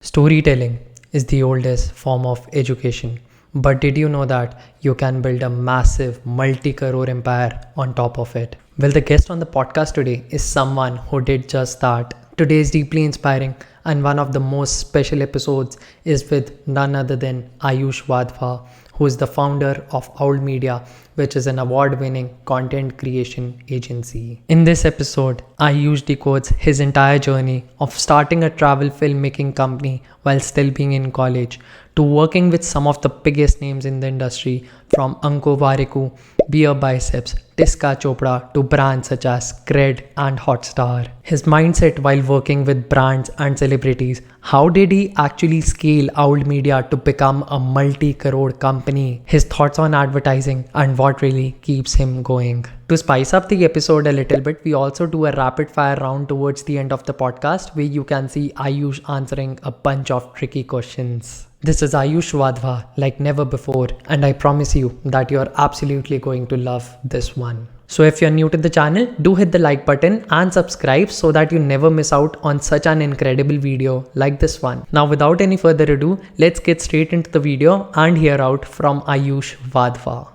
Storytelling is the oldest form of education. But did you know that you can build a massive multi-crore empire on top of it? Well, the guest on the podcast today is someone who did just that. Today is deeply inspiring, and one of the most special episodes is with none other than Ayush Wadhwa, who is the founder of Owl Media, which is an award-winning content creation agency. In this episode, Ayush decodes his entire journey of starting a travel filmmaking company while still being in college, to working with some of the biggest names in the industry, from Ankur Warikoo, Beer Biceps, Tiska Chopra, to brands such as Cred and Hotstar. His mindset while working with brands and celebrities. How did he actually scale Owl Media to become a multi-crore company? His thoughts on advertising and what really keeps him going. To spice up the episode a little bit, we also do a rapid fire round towards the end of the podcast where you can see Ayush answering a bunch of tricky questions. This is Ayush Wadhwa like never before, and I promise you that you're absolutely going to love this one. So if you're new to the channel, do hit the like button and subscribe so that you never miss out on such an incredible video like this one. Now without any further ado, let's get straight into the video and hear out from Ayush Wadhwa.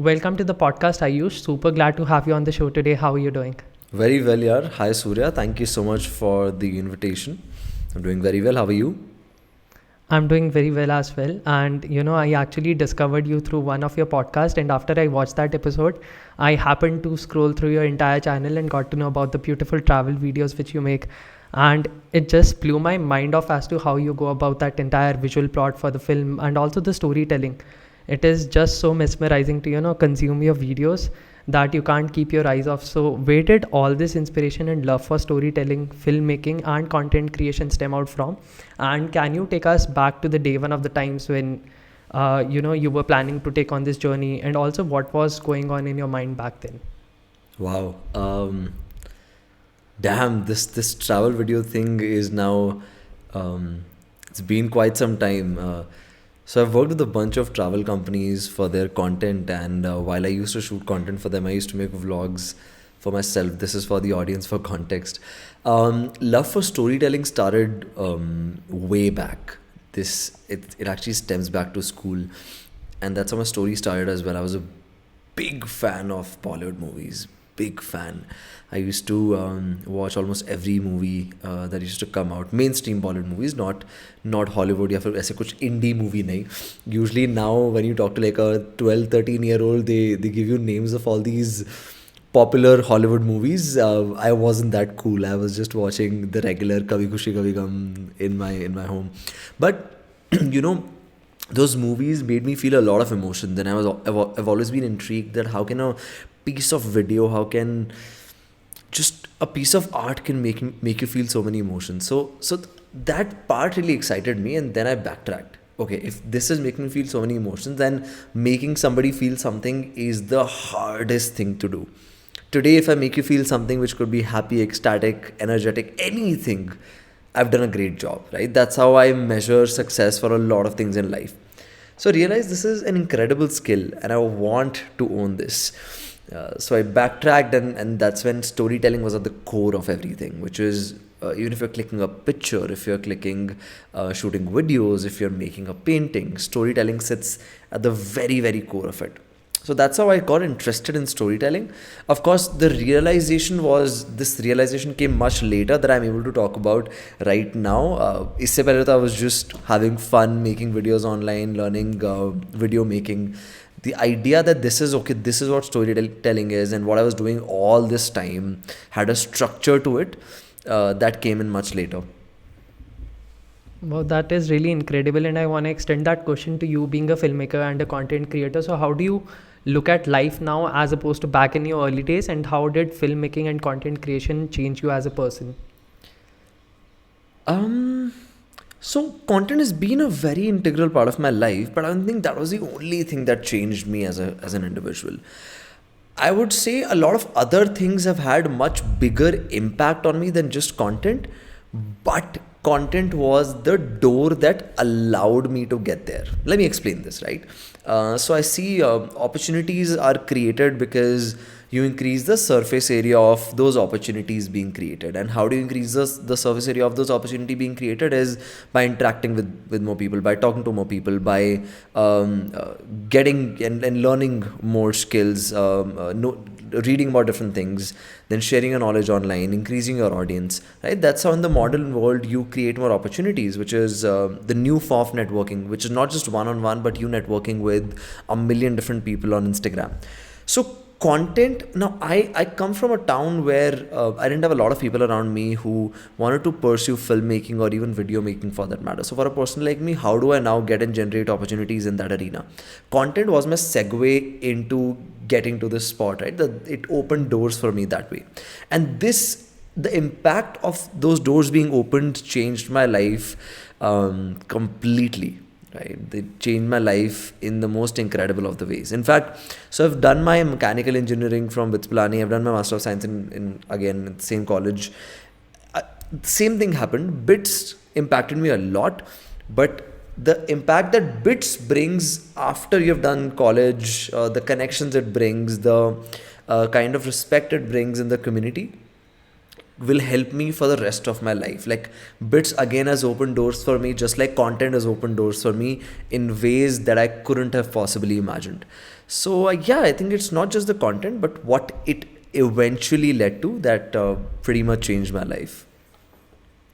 Welcome to the podcast, Ayush. Super glad to have you on the show today. How are you doing? Very well, yaar. Hi, Surya. Thank you so much for the invitation. I'm doing very well. How are you? I'm doing very well as well. And I actually discovered you through one of your podcasts. And after I watched that episode, I happened to scroll through your entire channel and got to know about the beautiful travel videos which you make. And it just blew my mind off as to how you go about that entire visual plot for the film and also the storytelling. It is just so mesmerizing to consume your videos that you can't keep your eyes off. So where did all this inspiration and love for storytelling, filmmaking and content creation stem out from? And can you take us back to the day one of the times when you were planning to take on this journey, and also what was going on in your mind back then? Wow. Damn, this travel video thing is now, it's been quite some time. So I've worked with a bunch of travel companies for their content, and while I used to shoot content for them, I used to make vlogs for myself. This is for the audience for context. Love for storytelling started way back. It actually stems back to school, and that's how my story started as well. I was a big fan of Bollywood movies. Big fan. I used to watch almost every movie that used to come out. Mainstream Bollywood movies, not Hollywood या फिर ऐसे कुछ indie movie नहीं. Usually now when you talk to like a 12-13-year-old, they give you names of all these popular Hollywood movies. I wasn't that cool. I was just watching the regular Kabhi Khushi Kabhi Gum in my home. But those movies made me feel a lot of emotion. Then I've always been intrigued that how can a piece of video, how can just a piece of art can make you feel so many emotions. So that part really excited me, and then I backtracked. Okay, if this is making me feel so many emotions, then making somebody feel something is the hardest thing to do. Today, if I make you feel something which could be happy, ecstatic, energetic, anything, I've done a great job, right? That's how I measure success for a lot of things in life. So I realized this is an incredible skill and I want to own this. So I backtracked, and that's when storytelling was at the core of everything, which is even if you're clicking a picture, if you're shooting videos, if you're making a painting, storytelling sits at the very, very core of it. So that's how I got interested in storytelling. Of course, this realization came much later that I'm able to talk about right now. Isse pehle to I was just having fun making videos online, learning video making. The idea that this is what storytelling is, and what I was doing all this time had a structure to it that came in much later. Well, that is really incredible, and I want to extend that question to you, being a filmmaker and a content creator. So how do you look at life now as opposed to back in your early days, and how did filmmaking and content creation change you as a person? So content has been a very integral part of my life, but I don't think that was the only thing that changed me as an individual. I would say a lot of other things have had much bigger impact on me than just content, but content was the door that allowed me to get there. Let me explain this, right? So I see opportunities are created because you increase the surface area of those opportunities being created. And how do you increase the surface area of those opportunity being created is by interacting with more people, by talking to more people, by getting and learning more skills, reading about different things, then sharing your knowledge online, increasing your audience, right? That's how in the modern world you create more opportunities, which is the new form of networking, which is not just one-on-one, but you networking with a million different people on Instagram. So content, now I come from a town where I didn't have a lot of people around me who wanted to pursue filmmaking or even video making for that matter. So for a person like me, how do I now get and generate opportunities in that arena? Content was my segue into getting to this spot, right? It opened doors for me that way. And the impact of those doors being opened changed my life completely, right? They changed my life in the most incredible of the ways. In fact, so I've done my mechanical engineering from Vitspalani. I've done my Master of Science in the same college. Same thing happened. Bits impacted me a lot, but the impact that bits brings after you've done college, the connections it brings, the kind of respect it brings in the community will help me for the rest of my life. Like bits again has opened doors for me, just like content has opened doors for me in ways that I couldn't have possibly imagined. So yeah, I think it's not just the content, but what it eventually led to that pretty much changed my life.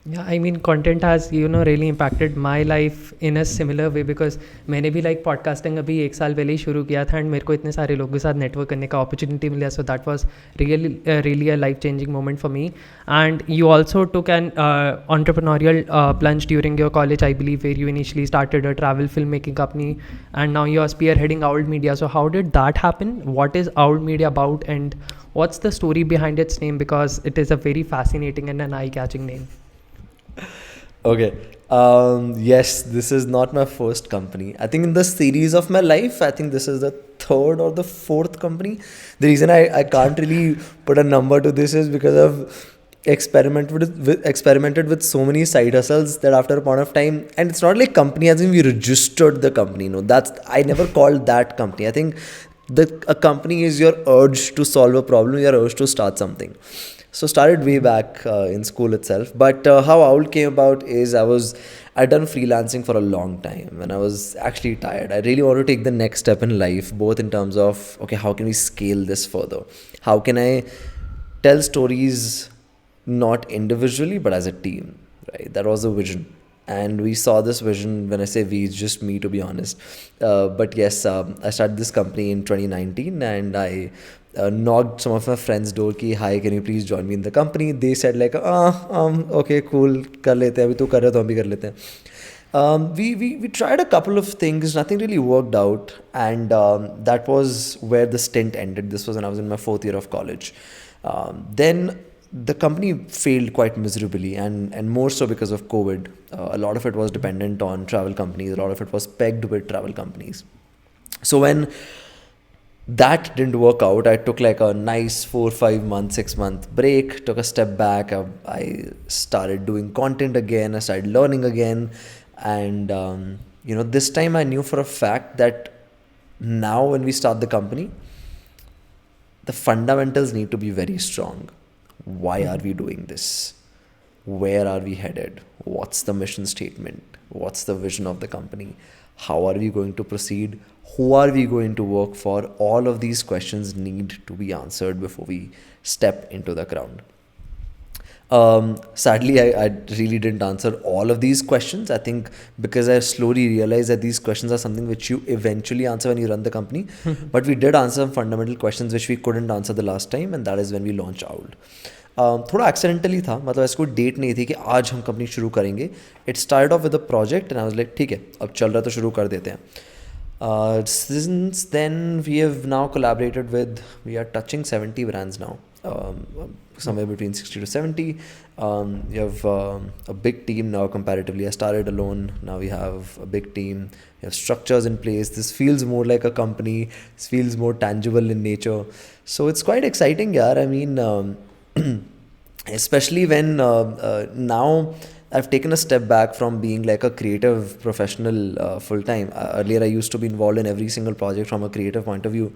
Yeah, I mean, content has really impacted my life in a similar way because मैंने भी like podcasting अभी 1 साल पहले ही शुरू किया था and मेरे को इतने सारे लोगों के साथ network करने का opportunity मिला, so that was really a life changing moment for me. And you also took an entrepreneurial plunge during your college, I believe, where you initially started a travel filmmaking company and now you are spearheading Owl Media. So how did that happen? What is Owl Media about and what's the story behind its name, because it is a very fascinating and an eye-catching name? Okay. Yes, this is not my first company. I think in the series of my life, I think this is the third or the fourth company. The reason I can't really put a number to this is because I've experimented with so many side hustles that after a point of time, and it's not like company as in we registered the company. No, that's, I never called that company. I think a company is your urge to solve a problem, your urge to start something. So started way back in school itself. But how Owl came about is I'd done freelancing for a long time and I was actually tired. I really want to take the next step in life, both in terms of, okay, how can we scale this further? How can I tell stories not individually, but as a team, right? That was the vision. And we saw this vision, when I say we, it's just me to be honest. But yes, I started this company in 2019 and I knocked some of my friends' door ki, hi, can you please join me in the company? They said like, okay, cool, kar lete hain, abhi tu kar raha hai, to hum bhi kar lete hain. We tried a couple of things, nothing really worked out, and that was where the stint ended. This was when I was in my 4th year of college. Then the company failed quite miserably, and more so because of COVID. A lot of it was dependent on travel companies, a lot of it was pegged with travel companies. So when that didn't work out, I took like a nice 4, 5 month, 6 month break, took a step back. I started doing content again, I started learning again. And, this time I knew for a fact that now when we start the company, the fundamentals need to be very strong. Why are we doing this? Where are we headed? What's the mission statement? What's the vision of the company? How are we going to proceed? Who are we going to work for? All of these questions need to be answered before we step into the ground. Sadly, I really didn't answer all of these questions. I think because I slowly realized that these questions are something which you eventually answer when you run the company. But we did answer some fundamental questions which we couldn't answer the last time, and that is when we launched Owl. थोड़ा accidentally था, मतलब ऐसे कोई date नहीं थी कि आज हम कंपनी शुरू करेंगे. It start of with a project and I was like ठीक है, अब चल रहा तो शुरू कर देते हैं. Since then we have now collaborated with, we are touching 70 brands now. somewhere between 60 to 70. You have a big team now comparatively. I started alone. Now we have a big team. We have structures in place. This feels more like a company. This feels more tangible in nature. So it's quite exciting, yeah. I mean, especially when now I've taken a step back from being like a creative professional full time. Earlier, I used to be involved in every single project from a creative point of view.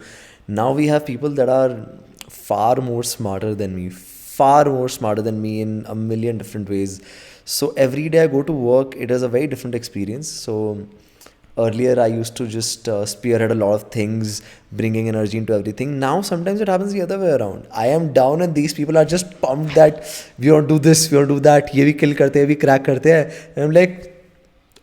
Now we have people that are far more smarter than me in a million different ways. So every day I go to work, it is a very different experience. So earlier I used to just spearhead a lot of things, bringing energy into everything. Now sometimes it happens the other way around. I am down and these people are just pumped that we want to do this, we want to do that, ye bhi kill karte hai, ye bhi crack karte hai. And I'm like,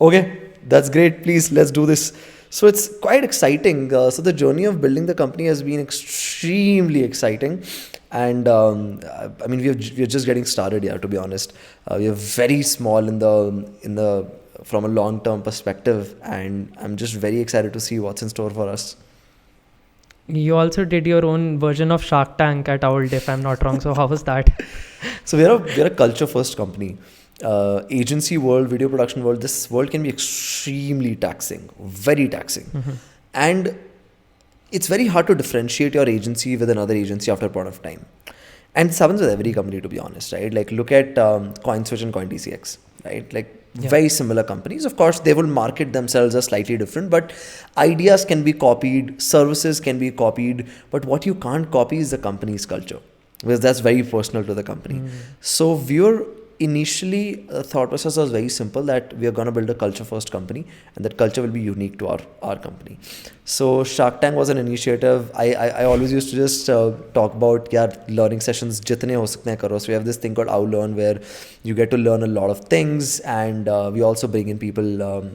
okay, that's great, please, let's do this. So it's quite exciting. So the journey of building the company has been extremely exciting. And I mean, we're just getting started here, to be honest. We are very small in the from a long-term perspective, and I'm just very excited to see what's in store for us. You also did your own version of Shark Tank at Old, if I'm not wrong. So how was that? So we're a culture-first company. Agency world, video production world, this world can be extremely taxing, very taxing. And it's very hard to differentiate your agency with another agency after a point of time. And this happens with every company, to be honest, right? Like look at CoinSwitch and CoinDCX, right? Like very similar companies. Of course, they will market themselves as slightly different, but ideas can be copied, services can be copied, but what you can't copy is the company's culture, because that's very personal to the company. So we're initially, thought process was very simple, that we are going to build a culture first company, and that culture will be unique to our company. So Shark Tank was an initiative. I always used to just talk about learning sessions jitne ho sakte hain karo. So we have this thing called Learn, where you get to learn a lot of things, and we also bring in people,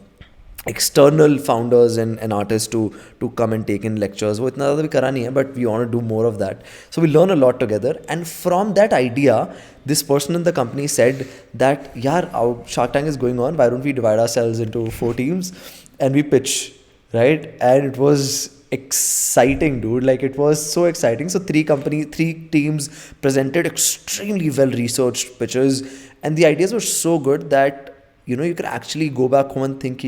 external founders and artists to come and take in lectures. वो इतना ज़्यादा भी करा नहीं है, but we want to do more of that. So we learn a lot together, and from that idea, this person in the company said that, our Shark Tank is going on, why don't we divide ourselves into 4 teams and we pitch, right? And it was exciting, dude. Like, it was so exciting. So 3 teams presented extremely well researched pitches, and the ideas were so good that you could actually go back home and think,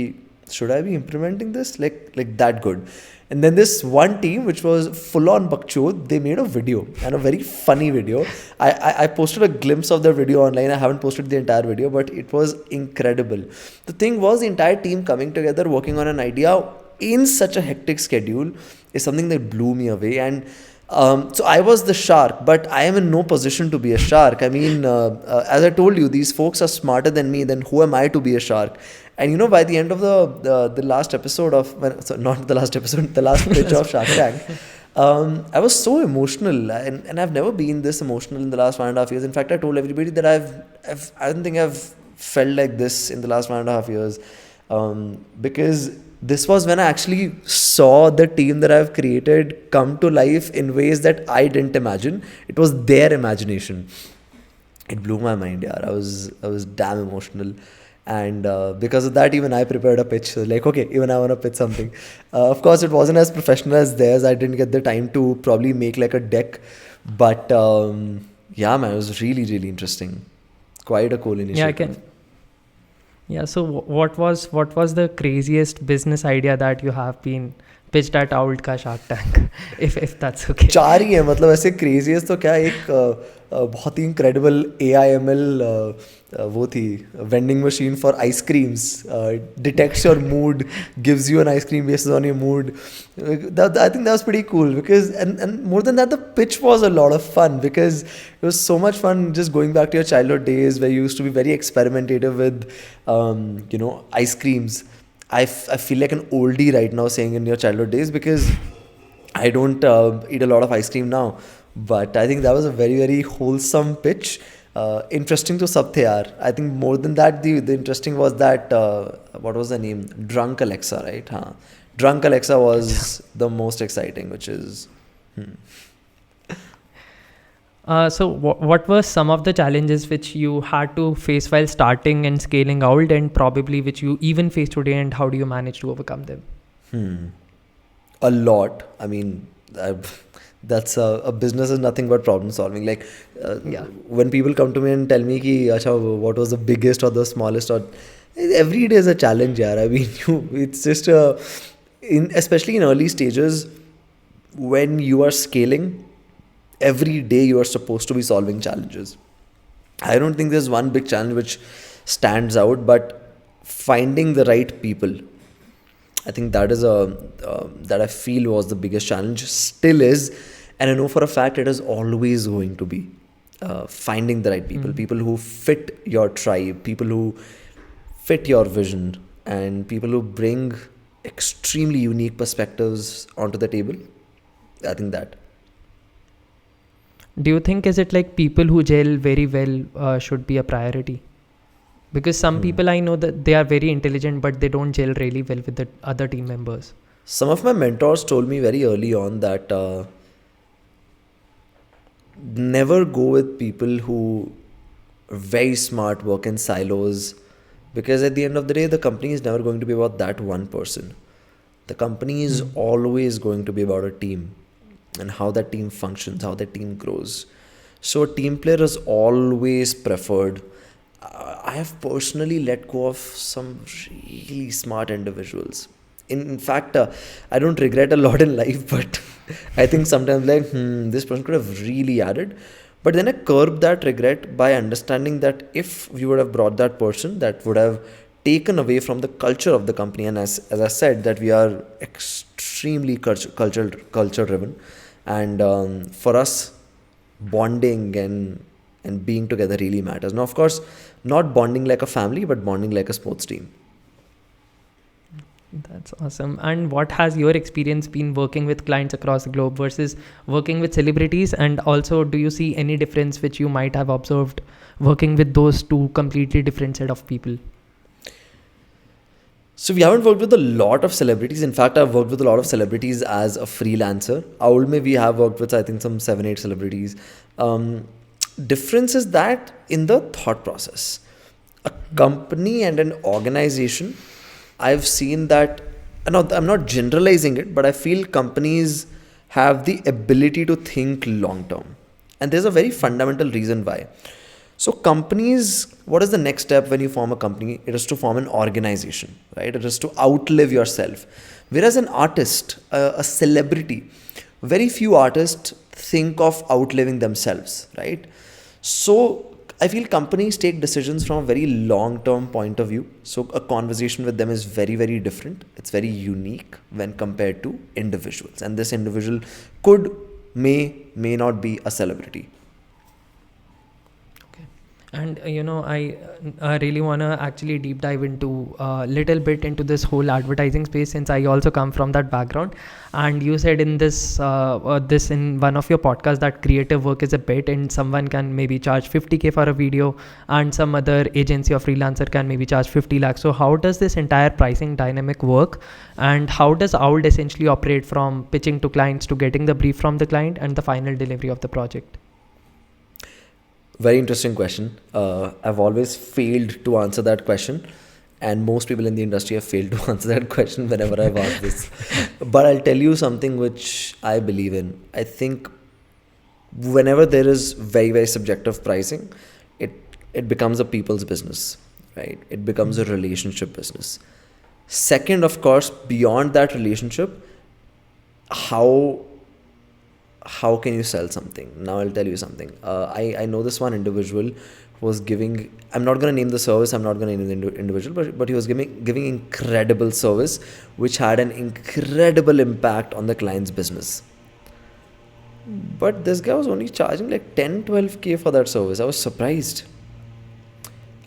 should I be implementing this? Like that good. And then this one team, which was full on bakchod, they made a video, and a very funny video. I posted a glimpse of the video online. I haven't posted the entire video, but it was incredible. The thing was, the entire team coming together, working on an idea in such a hectic schedule is something that blew me away. And so I was the shark, but I am in no position to be a shark. I mean, as I told you, these folks are smarter than me. Then who am I to be a shark? And by the end of the last episode of, not the last episode, the last pitch of Shark Tank, I was so emotional, and I've never been this emotional in the last 1.5 years. In fact, I told everybody that I don't think I've felt like this in the last 1.5 years, because this was when I actually saw the team that I've created come to life in ways that I didn't imagine. It was their imagination. It blew my mind, yeah. I was damn emotional. And because of that, even I prepared a pitch. So like, okay, even I want to pitch something. Of course, it wasn't as professional as theirs. I didn't get the time to probably make like a deck. But yeah, man, it was really, really interesting. Quite a cool initiative. Yeah, so what was the craziest business idea that you have been pitched at Old का Shark Tank, if that's okay? 4 ही है, मतलब ऐसे craziest तो क्या, एक बहुत ही incredible AIML वो थी, vending machine for ice creams, detects your mood, gives you an ice cream based on your mood. I think that was pretty cool, because and more than that, the pitch was a lot of fun, because it was so much fun just going back to your childhood days where you used to be very experimentative with ice creams. I feel like an oldie right now saying in your childhood days, because I don't eat a lot of ice cream now. But I think that was a very, very wholesome pitch. Interesting to sab the yaar. I think more than that, the interesting was that, what was the name? Drunk Alexa, right? Drunk Alexa was the most exciting, which is... So what were some of the challenges which you had to face while starting and scaling out, and probably which you even face today, and how do you manage to overcome them? A lot. I mean, That's a business is nothing but problem solving. Like Yeah. when people come to me and tell me ki, Acha, what was the biggest or the smallest, or every day is a challenge, yaar. I mean, it's just especially in early stages when you are scaling, every day you are supposed to be solving challenges. I don't think there's one big challenge which stands out, but finding the right people. I think that is that I feel was the biggest challenge, still is, and I know for a fact it is always going to be finding the right people, people who fit your tribe, people who fit your vision, and people who bring extremely unique perspectives onto the table. I think that. Do you think is it like people who gel very well should be a priority? Because some people I know that they are very intelligent, but they don't gel really well with the other team members. Some of my mentors told me very early on that never go with people who are very smart, work in silos, because at the end of the day, the company is never going to be about that one person. The company is always going to be about a team and how that team functions, how that team grows. So a team player is always preferred. I have personally let go of some really smart individuals. In fact, I don't regret a lot in life, but I think sometimes like, this person could have really added. But then I curb that regret by understanding that if we would have brought that person, that would have taken away from the culture of the company. And as I said, that we are extremely culture driven, and for us, bonding and being together really matters. Now, of course, not bonding like a family, but bonding like a sports team. That's awesome. And what has your experience been working with clients across the globe versus working with celebrities? And also, do you see any difference which you might have observed working with those two completely different set of people? So we haven't worked with a lot of celebrities. In fact, I've worked with a lot of celebrities as a freelancer. Owl mein we have worked with, I think, some 7-8 celebrities. Difference is that in the thought process, a company and an organization, I've seen that, I'm not generalizing it, but I feel companies have the ability to think long term. And there's a very fundamental reason why. So companies, what is the next step when you form a company? It is to form an organization, right? It is to outlive yourself. Whereas an artist, a celebrity, very few artists think of outliving themselves, right? So I feel companies take decisions from a very long-term point of view. So a conversation with them is very, very different. It's very unique when compared to individuals. And this individual may not be a celebrity. And I really want to actually deep dive into a little bit into this whole advertising space, since I also come from that background. And you said in this in one of your podcasts that creative work is a bit, and someone can maybe charge 50K for a video, and some other agency or freelancer can maybe charge 50 lakhs. So how does this entire pricing dynamic work, and how does Owl essentially operate from pitching to clients to getting the brief from the client and the final delivery of the project? Very interesting question. I've always failed to answer that question, and most people in the industry have failed to answer that question whenever I've asked this. But I'll tell you something which I believe in. I think whenever there is very, very subjective pricing, it becomes a people's business, right? It becomes a relationship business. Second, of course, beyond that relationship, how can you sell something? Now I'll tell you something. I know this one individual who was giving, I'm not going to name the service, I'm not going to name the individual, but he was giving incredible service which had an incredible impact on the client's business. But this guy was only charging like 10-12K for that service. I was surprised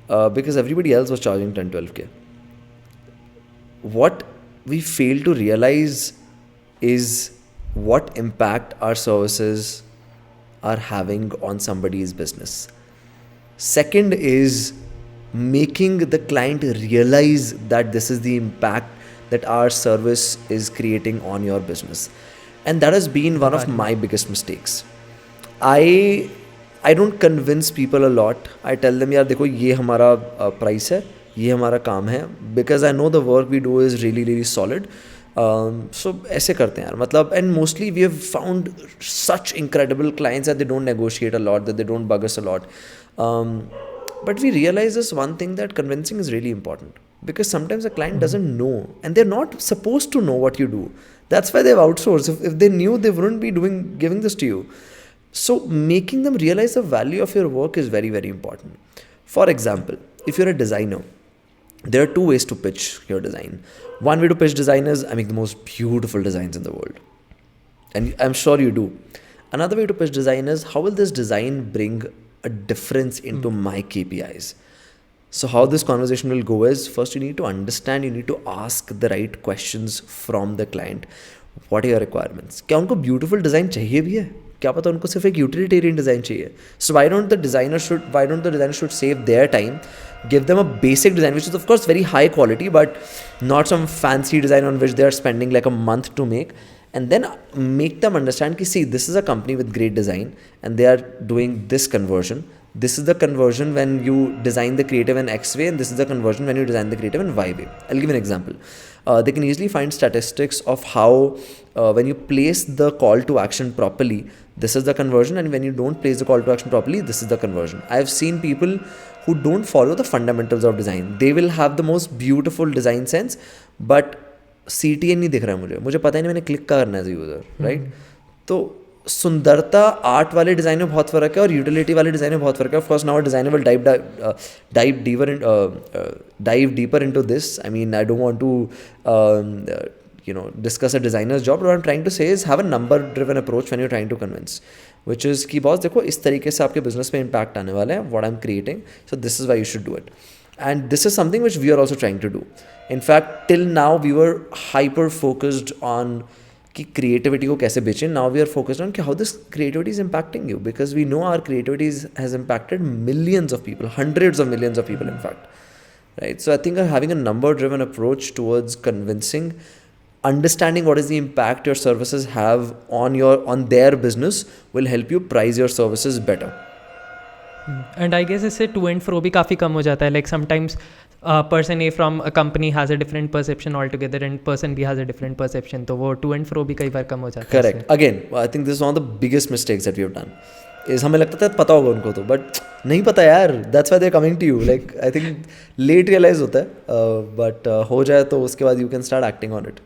because everybody else was charging 10-12K. What we fail to realize is what impact our services are having on somebody's business. Second is making the client realize that this is the impact that our service is creating on your business. And that has been one of my biggest mistakes. I don't convince people a lot. I tell them, yaar, dekho, ye hamara price hai, ye hamara kaam hai, because I know the work we do is really, really solid. So ऐसे करते हैं यार मतलब, and mostly we have found such incredible clients that they don't negotiate a lot, that they don't bug us a lot. But we realize this one thing, that convincing is really important, because sometimes a client doesn't know, and they're not supposed to know what you do. That's why they've outsourced. If they knew, they wouldn't be giving this to you. So making them realize the value of your work is very, very important. For example, if you're a designer, there are two ways to pitch your design. One way to pitch design is, I make the most beautiful designs in the world. And I'm sure you do. Another way to pitch design is, how will this design bring a difference into my KPIs? So how this conversation will go is, first you need to understand, you need to ask the right questions from the client. What are your requirements? क्या उनको beautiful design चाहिए भी है? क्या पता उनको सिर्फ एक utilitarian design चाहिए? So why don't the designer should save their time, give them a basic design, which is of course very high quality, but not some fancy design on which they are spending like a month to make, and then make them understand कि see, this is a company with great design and they are doing this conversion. This is the conversion when you design the creative in X way, and this is the conversion when you design the creative in Y way. I'll give an example. They can easily find statistics of how when you place the call to action properly, this is the conversion, and when you don't place the call to action properly, this is the conversion. I've seen people who don't follow the fundamentals of design. They will have the most beautiful design sense, but CTN नहीं दिख रहा है मुझे पता ही नहीं मैंने click करना है यूज़र, राइट? तो सुंदरता आर्ट वाले डिज़ाइन में बहुत फ़र्क है और यूटिलिटी वाले डिज़ाइन में बहुत फ़र्क है. Of course, now a designer will dive deeper into this. I mean, I don't want to discuss a designer's job. But what I'm trying to say is, have a number-driven approach when you're trying to convince, which is कि boss देखो इस तरीके से आपके business में impact आने वाला है, what I'm creating, so this is why you should do it. And this is something which we are also trying to do. In fact, till now we were hyper focused on कि creativity को कैसे बेचें. Now we are focused on how this creativity is impacting you, because we know our creativity has impacted millions of people, hundreds of millions of people in fact, right? So I think having a number driven approach towards convincing, understanding what is the impact your services have on their business, will help you price your services better. And I guess इससे to and fro भी काफ़ी कम हो जाता है. Like sometimes person A from a company has a different perception altogether and person B has a different perception. तो वो to and fro भी कई बार कम हो जाता है. Correct. Again, I think this is one of the biggest mistakes that we have done. Is हमें लगता था पता होगा उनको तो, but नहीं पता यार. That's why they're coming to you. Like I think late realize होता है, but हो जाए तो उसके बाद you can start acting on it.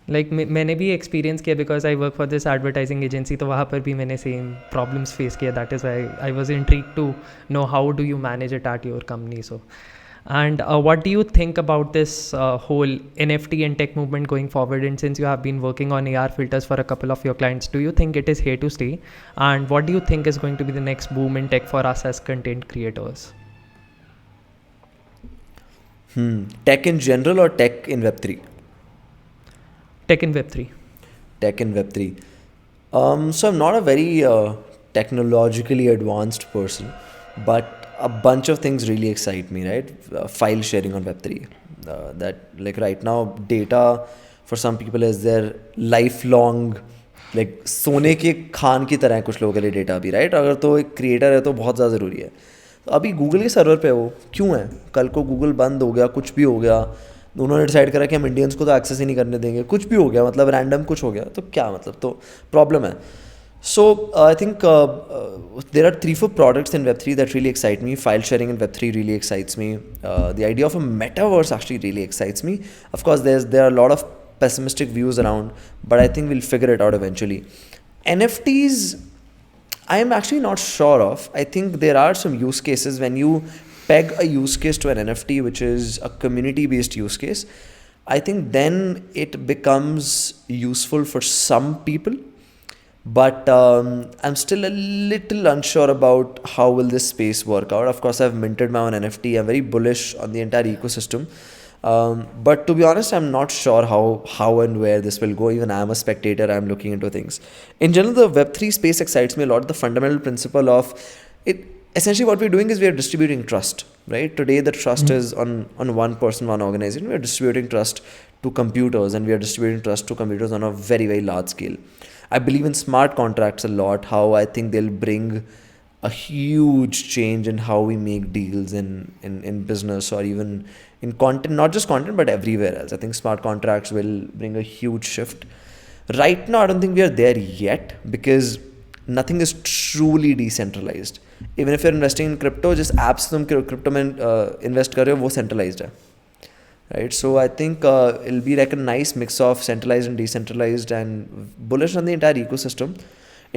Like मैंने भी एक्सपीरियंस किया because I work for this advertising agency, तो वहाँ पर भी मैंने सेम प्रॉब्लम्स फेस किया. That is why I was intrigued to know how do you manage it at your company. So and what do you think about this whole NFT and tech movement going forward? And since you have been working on AR filters for a couple of your clients, do you think it is here to stay? And what do you think is going to be the next boom in tech for us as content creators? Tech in general or tech in Web3? Tech in Web3. Tech in Web3. So I'm not a very technologically advanced person, but a bunch of things really excite me, right? File sharing on Web3. That like right now, data for some people is their lifelong, like सोने के खान की तरह है कुछ लोगों के लिए data भी, राइट? अगर तो एक क्रिएटर है तो बहुत ज़्यादा ज़रूरी है. तो अभी गूगल के सर्वर पे वो क्यों है? कल को गूगल बंद हो गया, कुछ भी हो गया, उन्होंने डिसाइड करा कि हम इंडियंस को तो एक्सेस ही नहीं करने देंगे, कुछ भी हो गया, मतलब रैंडम कुछ हो गया, तो क्या मतलब, तो प्रॉब्लम है. So I think there are 3-4 products in Web3 that really excite me. File sharing in Web3 really excites me. The idea of a metaverse actually really excites me. Of course, there are a lot of pessimistic views around, but I think we'll figure it out eventually. NFTs, I am actually not sure of. I think there are some use cases when you peg a use case to an NFT, which is a community-based use case. I think then it becomes useful for some people. But I'm still a little unsure about how will this space work out. Of course, I've minted my own NFT. I'm very bullish on the entire ecosystem. But to be honest, I'm not sure how and where this will go. Even I'm a spectator. I'm looking into things. In general, the Web3 space excites me a lot. The fundamental principle of it. Essentially, what we're doing is we are distributing trust, right? Today, the trust is on one person, one organization. We are distributing trust to computers, and we are distributing trust to computers on a very, very large scale. I believe in smart contracts a lot, how I think they'll bring a huge change in how we make deals in business or even in content, not just content, but everywhere else. I think smart contracts will bring a huge shift. Right now, I don't think we are there yet because nothing is truly decentralized. Even if you're investing in crypto, just apps तुम crypto में invest कर रहे हो वो centralized है, right? So I think it'll be like a nice mix of centralized and decentralized, and bullish on the entire ecosystem.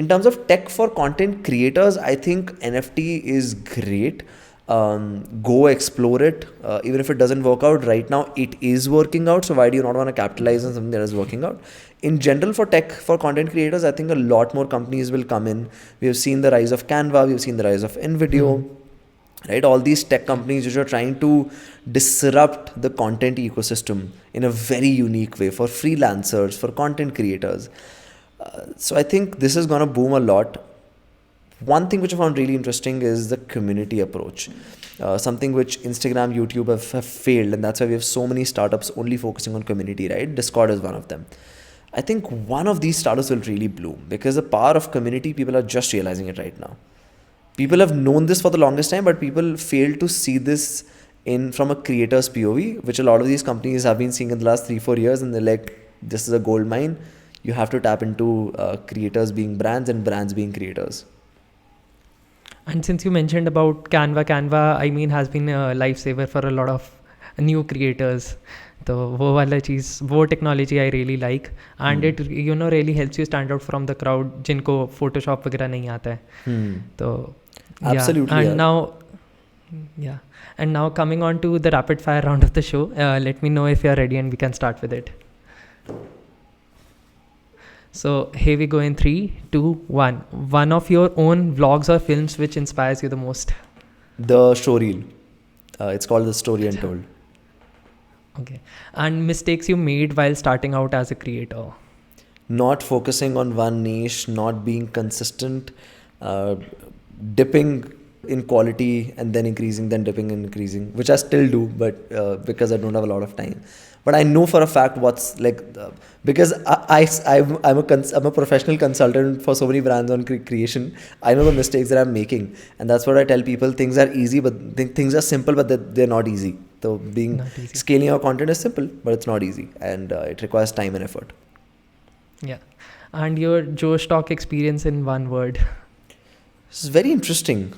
In terms of tech for content creators, I think NFT is great. Go explore it. Even if it doesn't work out right now, it is working out. So why do you not want to capitalize on something that is working out? In general, for tech, for content creators, I think a lot more companies will come in. We have seen the rise of Canva. We've seen the rise of InVideo. Right? All these tech companies which are trying to disrupt the content ecosystem in a very unique way for freelancers, for content creators. So I think this is going to boom a lot. One thing which I found really interesting is the community approach. Something which Instagram, YouTube have failed, and that's why we have so many startups only focusing on community, right? Discord is one of them. I think one of these startups will really bloom because the power of community, people are just realizing it right now. People have known this for the longest time, but people fail to see this from a creator's POV, which a lot of these companies have been seeing in the last 3-4 years, and they're like, this is a gold mine. You have to tap into creators being brands and brands being creators. And since you mentioned about Canva, I mean, has been a lifesaver for a lot of new creators. So वो वाला चीज़, वो technology I really like, and it really helps you stand out from the crowd जिनको Photoshop वगैरह नहीं आता है. तो absolutely. And now coming on to the rapid fire round of the show. Let me know if you're ready and we can start with it. So here we go in 3, 2, 1. One of your own vlogs or films which inspires you the most. The showreel. It's called The Story Untold. Okay. And mistakes you made while starting out as a creator. Not focusing on one niche, not being consistent, dipping in quality and then increasing, then dipping and increasing, which I still do, but because I don't have a lot of time. But I know for a fact what's like, because I'm a professional consultant for so many brands on creation. I know the mistakes that I'm making, and that's what I tell people. Things are easy, but things are simple, but they're not easy. So scaling our content is simple, but it's not easy, and it requires time and effort. Yeah. And your Josh Talk experience in one word. It's very interesting.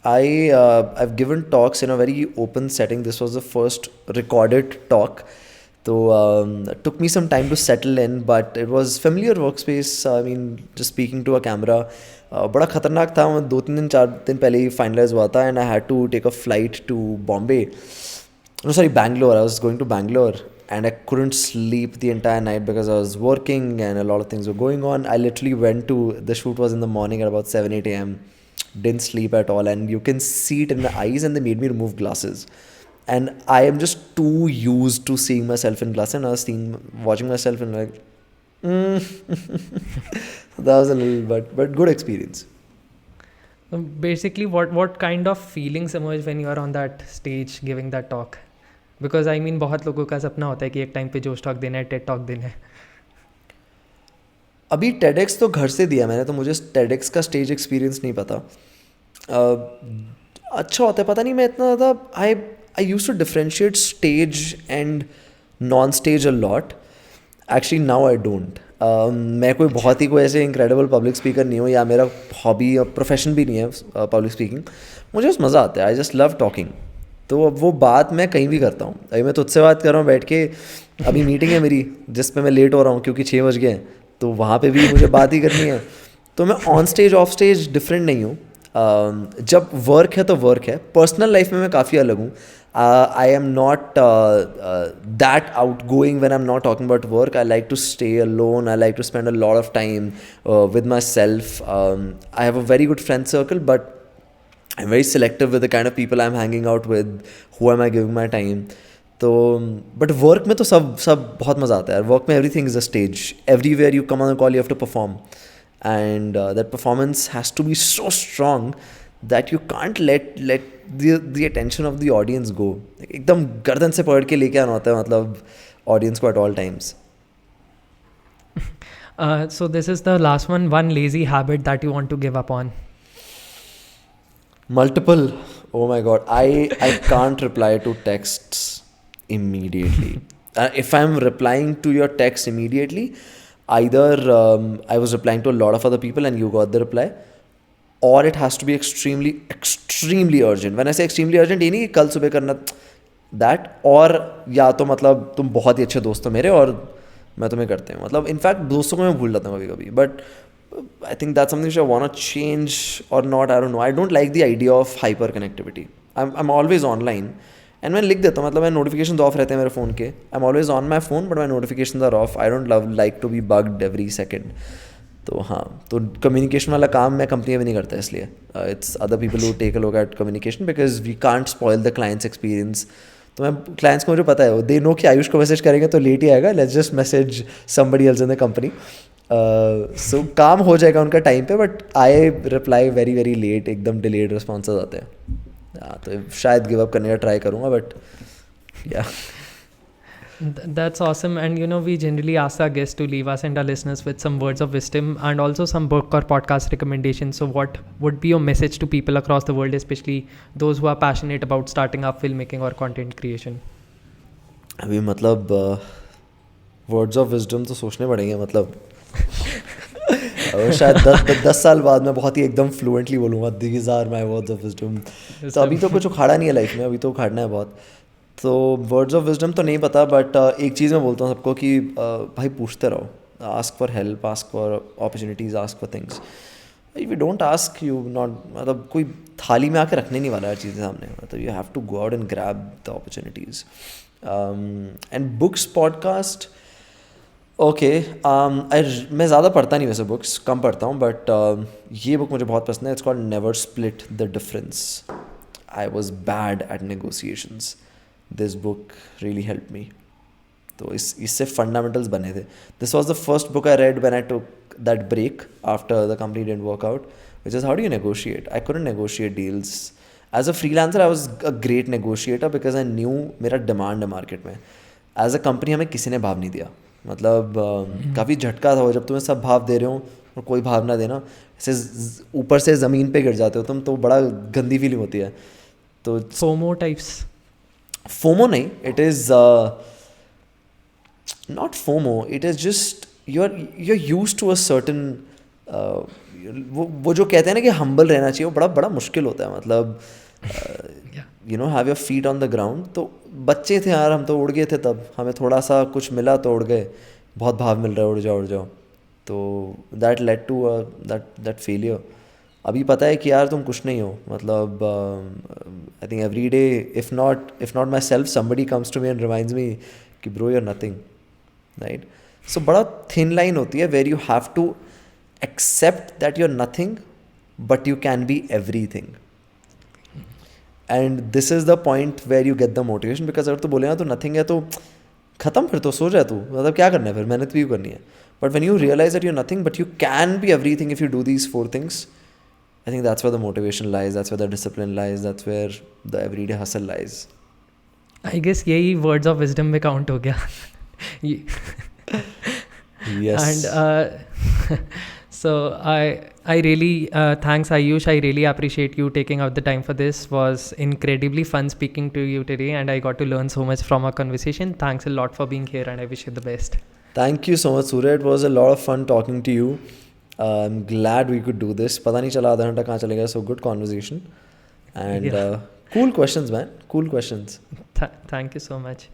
I've given talks in a very open setting. This was the first recorded talk. So it took me some time to settle in, but it was familiar workspace. I mean, just speaking to a camera. बड़ा खतरनाक था. मैं 2-4 दिन पहले ही finalize हुआ था, and I had to take a flight to Bombay. No, sorry, Bangalore. I was going to Bangalore, and I couldn't sleep the entire night because I was working and a lot of things were going on. I literally the shoot was in the morning at about 7-8 a.m. Didn't sleep at all, and you can see it in my eyes, and they made me remove glasses. And I am just too used to seeing myself in glasses, and I was watching myself and like, that was a little but good experience. So basically, what kind of feelings emerge when you are on that stage giving that talk? Because I mean, बहुत लोगों का सपना होता है कि एक time पे जोश टॉक देना है, टेड टॉक देना है. अभी TEDx तो घर से दिया मैंने, तो मुझे TEDx का स्टेज एक्सपीरियंस नहीं पता. अच्छा होता है, पता नहीं, मैं इतना ज़्यादा I used to differentiate stage and non-stage a lot. Actually now I don't. मैं कोई ऐसे incredible public speaker नहीं हूँ, या मेरा hobby और profession भी नहीं है public speaking. मुझे बस मज़ा आता है. I just love talking. तो अब वो बात मैं कहीं भी करता हूँ. अभी मैं तुझसे बात कर रहा हूँ बैठ के. अभी मीटिंग है मेरी जिस पे मैं लेट हो रहा हूँ क्योंकि 6 बज गए हैं, तो वहाँ पे भी मुझे बात ही करनी है. तो मैं on stage of stage different नहीं हूँ. जब वर्क है तो वर्क है. पर्सनल लाइफ में मैं काफ़ी अलग हूँ. I am not that outgoing when I'm not talking about work. I like to stay alone. I like to spend a lot of time with myself. I have a very good friend circle, but I'm very selective with the kind of people I'm hanging out with. Who am I giving my time? तो but work में तो सब बहुत मज़ा आता है. Work में everything is a stage. Everywhere you come on a call, you have to perform, and that performance has to be so strong that you can't let the attention of the audience go. एकदम गर्दन से पकड़ के लेके आना होता है, मतलब audience को at all times. So this is the last one lazy habit that you want to give up on. Multiple. Oh my god, I can't reply to texts immediately. If I'm replying to your text immediately, either I was replying to a lot of other people and you got the reply, or it has to be extremely urgent. When I say extremely urgent, ये नहीं कि कल सुबह करना, that, और या तो मतलब तुम बहुत ही अच्छे दोस्त हो मेरे और मैं तुम्हें करते हैं, मतलब इनफैक्ट दोस्तों को मैं भूल जाता हूँ कभी कभी, but I think that's something which I want to change or not. I don't know. I don't like the idea of hyper connectivity. I'm always online. And मैं लिख देता हूँ, मतलब मैं नोटिफिकेशन ऑफ रहते हैं मेरे फ़ोन के. I'm always on my phone, but my notifications are off. I don't like to be bugged every second. तो हाँ, तो कम्युनिकेशन वाला काम मैं कंपनी में नहीं करता इसलिए. It's other people who take a look at communication because we can't spoil the client's experience. तो मैं क्लाइंट्स को मुझे पता है, दे नो कि आयुष को मैसेज करेंगे तो लेट ही आएगा, let's just message somebody else in the company. So काम हो जाएगा उनका टाइम पे, but I reply very very late, एकदम डिलेड रिस्पॉन्सेज आते हैं. तो शायद गिव अप करने का ट्राई करूँगा, बट या. That's awesome. And we generally ask our guests to leave us and our listeners with some words of wisdom and also some book or podcast recommendations. So what would be your message to people across the world, especially those who are passionate about starting up filmmaking or content creation? अभी मतलब words of wisdom तो सोचने पड़ेंगे, मतलब शायद 10 साल बाद मैं बहुत ही एकदम फ्लुएंटली बोलूँगा these are my words of wisdom. तो अभी तो कुछ उखाड़ा नहीं है लाइफ में, अभी तो उखाड़ना है बहुत. तो वर्ड्स ऑफ विजडम तो नहीं पता, बट एक चीज़ मैं बोलता हूँ सबको कि भाई पूछते रहो, ask for help, ask for opportunities, ask for things. If you don't ask, you not, मतलब कोई थाली में आके रखने नहीं वाला है चीज़ें सामने, मतलब you have to go out and grab the opportunities. And books, podcast, okay, मैं ज़्यादा पढ़ता नहीं वैसे, बुक्स कम पढ़ता हूँ, बट ये बुक मुझे बहुत पसंद है. It's called never split the difference. I was bad at negotiations. This book really help me. तो इससे फंडामेंटल्स बने थे. This was the first book I read when I took that break after the company didn't work out, which is how do you negotiate. I couldn't negotiate deals. As a freelancer I was a great negotiator because I knew मेरा demand है market में. As a company हमें किसी ने भाव नहीं दिया, मतलब काफ़ी झटका था वो, जब तुम्हें सब भाव दे रहे हो और कोई भाव ना देना, ऐसे ऊपर से ज़मीन पे गिर जाते हो तुम, तो बड़ा गंदी फीलिंग होती है. तो FOMO types. FOMO नहीं, it is not FOMO, it is just you're used to a certain वो जो कहते हैं ना कि humble रहना चाहिए, वो बड़ा मुश्किल होता है, मतलब have your feet on the ground. तो बच्चे थे यार, हम तो उड़ गए थे तब, हमें थोड़ा सा कुछ मिला तो उड़ गए, बहुत भाव मिल रहा है, उड़ जाओ. तो that led to that failure. अभी पता है कि यार तुम कुछ नहीं हो, मतलब I think every day, if not myself, somebody comes to me and reminds me कि bro you are nothing, right. So बड़ा थिन लाइन होती है where you have to accept that you are nothing but you can be everything. And this is the point where you get the motivation, because अगर तू बोले ना तो nothing है तो ख़त्म, फिर तो सो जाए तू, मतलब क्या करना है फिर, मेहनत भी क्यों करनी है. But when you realise that you are nothing but you can be everything if you do these 4 things, I think that's where the motivation lies, that's where the discipline lies, that's where the everyday hustle lies. I guess यही words of wisdom में count हो गया. Yes. And so I really thanks Ayush. I really appreciate you taking out the time for this. Was incredibly fun speaking to you today, and I got to learn so much from our conversation. Thanks a lot for being here, and I wish you the best. Thank you so much, Surya. It was a lot of fun talking to you. I'm glad we could do this. पता नहीं चला आधा घंटा कहाँ चले गया. So good conversation and cool questions, man. Cool questions. Thank you so much.